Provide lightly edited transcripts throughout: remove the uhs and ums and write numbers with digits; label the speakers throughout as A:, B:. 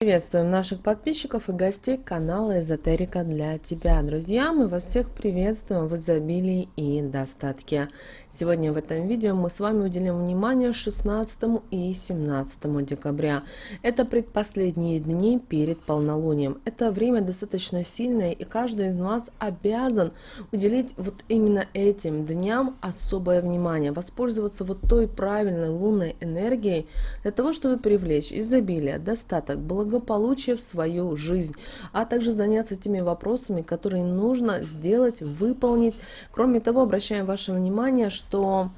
A: Приветствуем наших подписчиков и гостей канала Эзотерика для тебя. Друзья, мы вас всех приветствуем в изобилии и достатке. Сегодня в этом видео мы с вами уделим внимание 16 и 17 декабря. Это предпоследние дни перед полнолунием. Это время достаточно сильное, и каждый из вас обязан уделить вот именно этим дням особое внимание, воспользоваться вот той правильной лунной энергией для того, чтобы привлечь изобилие, достаток, благополучие в свою жизнь, а также заняться теми вопросами, которые нужно сделать, выполнить. Кроме того, обращаем ваше внимание, что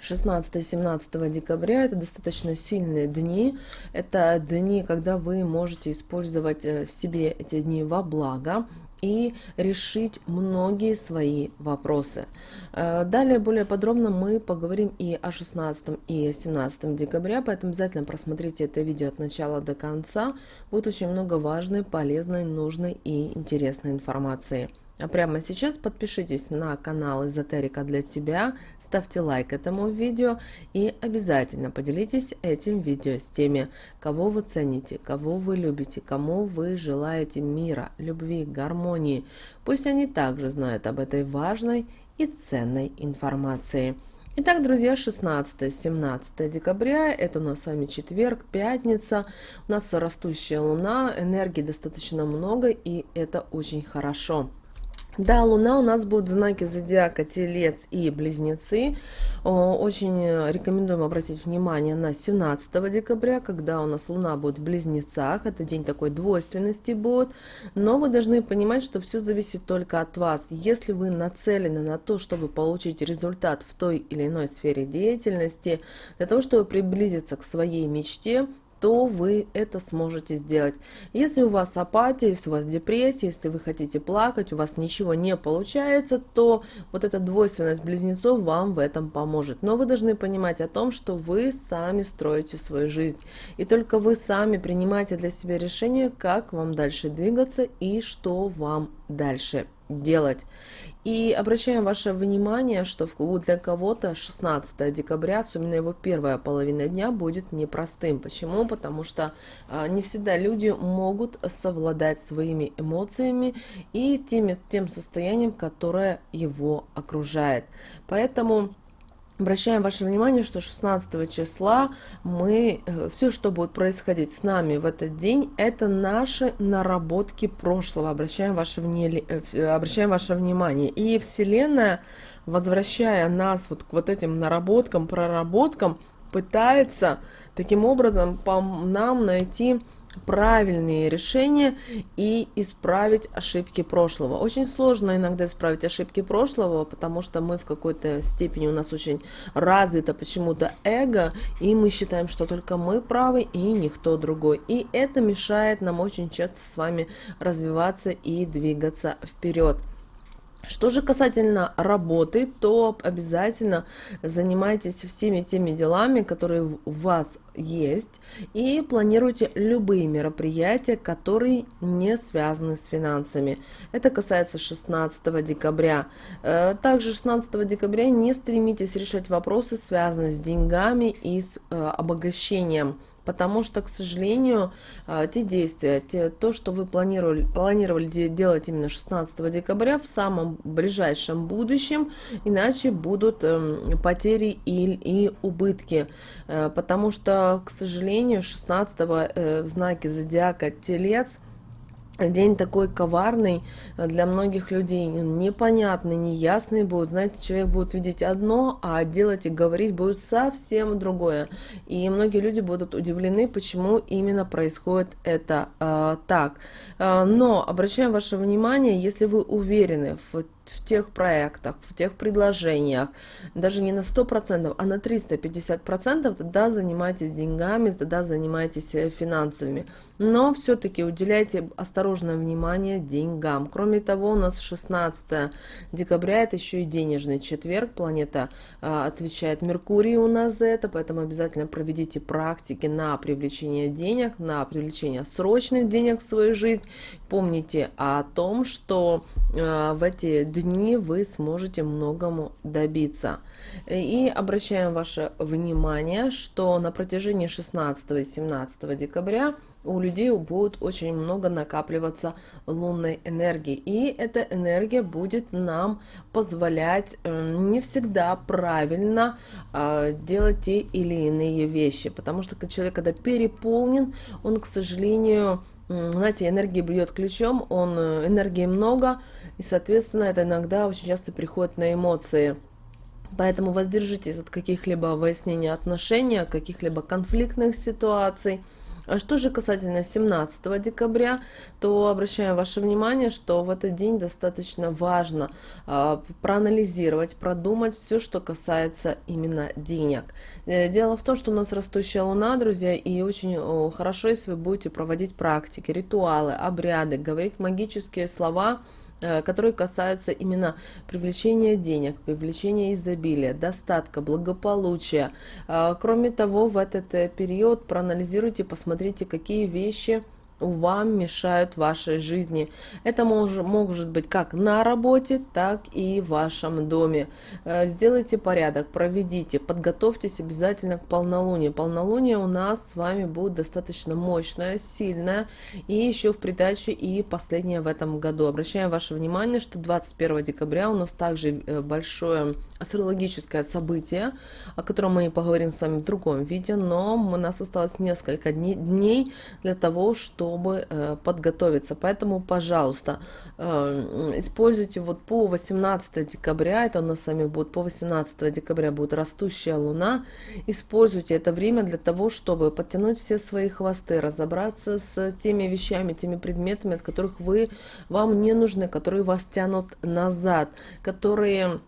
A: 16-17 декабря это достаточно сильные дни. Это дни, когда вы можете использовать себе эти дни во благо и решить многие свои вопросы. Далее более подробно мы поговорим и о 16 и 17 декабря, поэтому обязательно просмотрите это видео от начала до конца. Будет очень много важной, полезной, нужной и интересной информации. А прямо сейчас подпишитесь на канал Эзотерика для тебя, ставьте лайк этому видео и обязательно поделитесь этим видео с теми, кого вы цените, кого вы любите, кому вы желаете мира, любви, гармонии. Пусть они также знают об этой важной и ценной информации. Итак, друзья, 16-17 декабря, это у нас с вами четверг, пятница, у нас растущая луна, энергии достаточно много, и это очень хорошо. Да, Луна у нас будет в знаке зодиака Телец и Близнецы. Очень рекомендуем обратить внимание на 17 декабря, когда у нас Луна будет в Близнецах. Это день такой двойственности будет. Но вы должны понимать, что все зависит только от вас. Если вы нацелены на то, чтобы получить результат в той или иной сфере деятельности, для того, чтобы приблизиться к своей мечте, то вы это сможете сделать. Если у вас апатия, если у вас депрессия, если вы хотите плакать, у вас ничего не получается, то вот эта двойственность близнецов вам в этом поможет. Но вы должны понимать о том, что вы сами строите свою жизнь. И только вы сами принимаете для себя решение, как вам дальше двигаться и что вам дальше делать. И обращаем ваше внимание, что для кого-то 16 декабря, особенно его первая половина дня, будет непростым. Почему? Потому что не всегда люди могут совладать своими эмоциями и тем состоянием, которое его окружает. Поэтому обращаем ваше внимание, что 16 числа все, что будет происходить с нами в этот день, это наши наработки прошлого. Обращаем ваше внимание. И Вселенная, возвращая нас вот к вот этим наработкам, проработкам, пытается таким образом нам найти правильные решения и исправить ошибки прошлого. Очень сложно иногда исправить ошибки прошлого, потому что мы в какой-то степени, у нас очень развито почему-то эго, и мы считаем, что только мы правы и никто другой. И это мешает нам очень часто с вами развиваться и двигаться вперед. Что же касательно работы, то обязательно занимайтесь всеми теми делами, которые у вас есть, и планируйте любые мероприятия, которые не связаны с финансами. Это касается 16 декабря. Также 16 декабря не стремитесь решать вопросы, связанные с деньгами и с обогащением. Потому что, к сожалению, те действия, то, что вы планировали делать именно 16 декабря, в самом ближайшем будущем, иначе будут потери и убытки. Потому что, к сожалению, 16 в знаке зодиака Телец день такой коварный для многих людей, непонятный, неясный будет. Знаете, человек будет видеть одно, а делать и говорить будет совсем другое. И многие люди будут удивлены, почему именно происходит это так. Но обращаем ваше внимание, если вы уверены в тех проектах, в тех предложениях, даже не на 100%, а на 350%, тогда занимайтесь деньгами, тогда занимайтесь финансовыми. Но все-таки уделяйте осторожное внимание деньгам. Кроме того, у нас 16 декабря, это еще и денежный четверг, планета отвечает Меркурий у нас за это, поэтому обязательно проведите практики на привлечение денег, на привлечение срочных денег в свою жизнь. Помните о том, что в эти дни вы сможете многому добиться. И обращаем ваше внимание, что на протяжении 16 и 17 декабря у людей будет очень много накапливаться лунной энергии. И эта энергия будет нам позволять не всегда правильно делать те или иные вещи. Потому что человек, когда переполнен, он, к сожалению, знаете, энергия бьет ключом, энергии много, и, соответственно, это иногда очень часто приходит на эмоции. Поэтому воздержитесь от каких-либо выяснений отношений, от каких-либо конфликтных ситуаций. А что же касательно 17 декабря, то обращаю ваше внимание, что в этот день достаточно важно проанализировать, продумать все, что касается именно денег. Дело в том, что у нас растущая луна, друзья, и очень хорошо, если вы будете проводить практики, ритуалы, обряды, говорить магические слова, которые касаются именно привлечения денег, привлечения изобилия, достатка, благополучия. Кроме того, в этот период проанализируйте, посмотрите, какие вещи вам мешают в вашей жизни. Это может быть как на работе, так и в вашем доме. Сделайте порядок, проведите, подготовьтесь обязательно к полнолунию. Полнолуние у нас с вами будет достаточно мощное, сильное, и еще в придачу и последнее в этом году. Обращаю ваше внимание, что 21 декабря у нас также большое астрологическое событие, о котором мы поговорим с вами в другом видео, но у нас осталось несколько дней для того, чтобы подготовиться. Поэтому, пожалуйста, используйте вот по 18 декабря, это у нас с вами будет по 18 декабря будет растущая луна, используйте это время для того, чтобы подтянуть все свои хвосты, разобраться с теми вещами, теми предметами, от которых вам не нужны, которые вас тянут назад, которые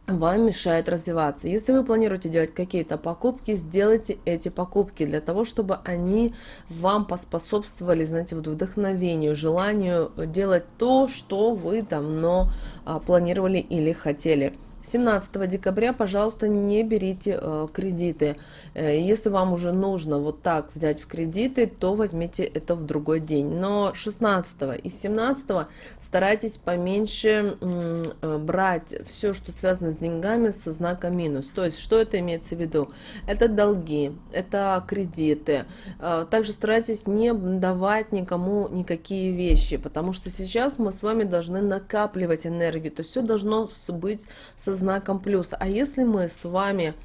A: вам мешает развиваться. Если вы планируете делать какие-то покупки, сделайте эти покупки для того, чтобы они вам поспособствовали, знаете, вот вдохновению, желанию делать то, что вы давно планировали или хотели. 17 декабря, пожалуйста, не берите кредиты. Если вам уже нужно вот так взять в кредиты, то возьмите это в другой день. Но 16 и 17 старайтесь поменьше брать все, что связано с деньгами, со знаком минус. То есть, что это имеется в виду? Это долги, это кредиты. Также старайтесь не давать никому никакие вещи, потому что сейчас мы с вами должны накапливать энергию. То есть, все должно быть со знаком плюс. А если мы с вами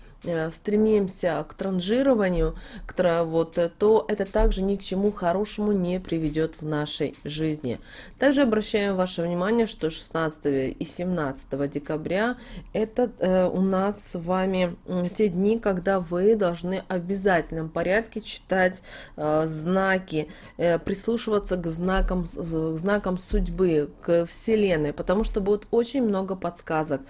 A: стремимся к транжированию, то это также ни к чему хорошему не приведет в нашей жизни. Также обращаем ваше внимание, что 16 и 17 декабря это у нас с вами те дни, когда вы должны в обязательном порядке читать знаки, прислушиваться к знакам судьбы, к Вселенной, потому что будет очень много подсказок.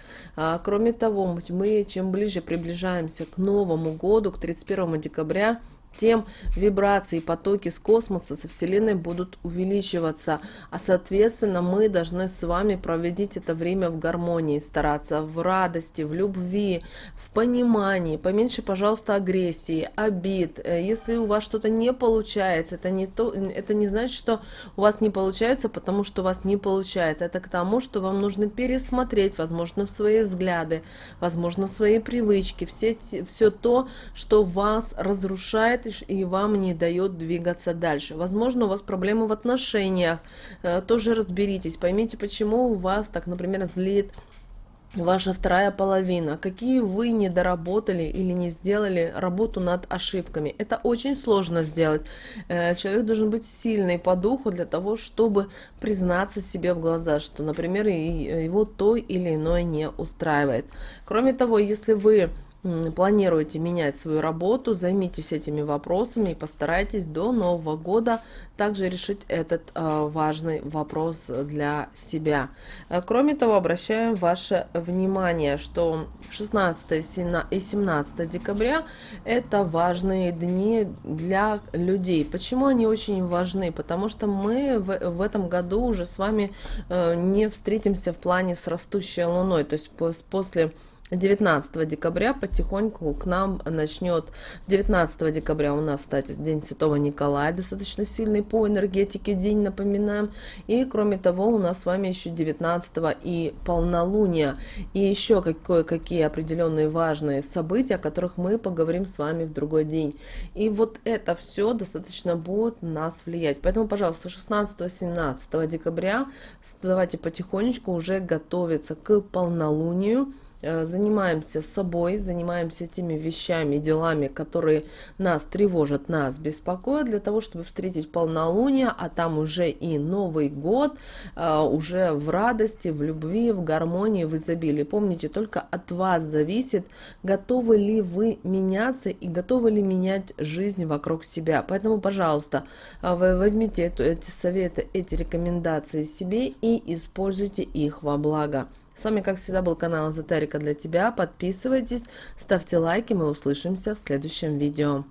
A: Кроме того, мы чем ближе приближаемся к Новому году, к 31 декабря, тем вибрации и потоки с космоса, со Вселенной будут увеличиваться. А соответственно, мы должны с вами проводить это время в гармонии, стараться в радости, в любви, в понимании. Поменьше, пожалуйста, агрессии, обид. Если у вас что-то не получается, это не значит, что у вас не получается, потому что у вас не получается. Это к тому, что вам нужно пересмотреть, возможно, свои взгляды, возможно, свои привычки, все то, что вас разрушает и вам не дает двигаться дальше. Возможно, у вас проблемы в отношениях, тоже разберитесь, поймите, почему у вас так, например, злит ваша вторая половина, какие вы не доработали или не сделали работу над ошибками. Это очень сложно сделать. Человек должен быть сильный по духу для того, чтобы признаться себе в глаза, что, например, его то или иное не устраивает. Кроме того, если вы планируете менять свою работу, займитесь этими вопросами и постарайтесь до Нового года также решить этот важный вопрос для себя. Кроме того, обращаем ваше внимание, что 16 и 17 декабря это важные дни для людей. Почему они очень важны? Потому что мы в этом году уже с вами не встретимся в плане с растущей луной, то есть после 19 декабря потихоньку к нам начнет. 19 декабря у нас, кстати, День Святого Николая, достаточно сильный по энергетике день, напоминаем. И кроме того, у нас с вами еще 19 и полнолуние. И еще кое-какие определенные важные события, о которых мы поговорим с вами в другой день. И вот это все достаточно будет на нас влиять. Поэтому, пожалуйста, 16-17 декабря давайте потихонечку уже готовиться к полнолунию. Занимаемся собой, занимаемся теми вещами, делами, которые нас тревожат, нас беспокоят, для того, чтобы встретить полнолуние, а там уже и Новый год, уже в радости, в любви, в гармонии, в изобилии. Помните, только от вас зависит, готовы ли вы меняться и готовы ли менять жизнь вокруг себя. Поэтому, пожалуйста, вы возьмите эти советы, эти рекомендации себе и используйте их во благо. С вами, как всегда, был канал Эзотерика для тебя. Подписывайтесь, ставьте лайки, мы услышимся в следующем видео.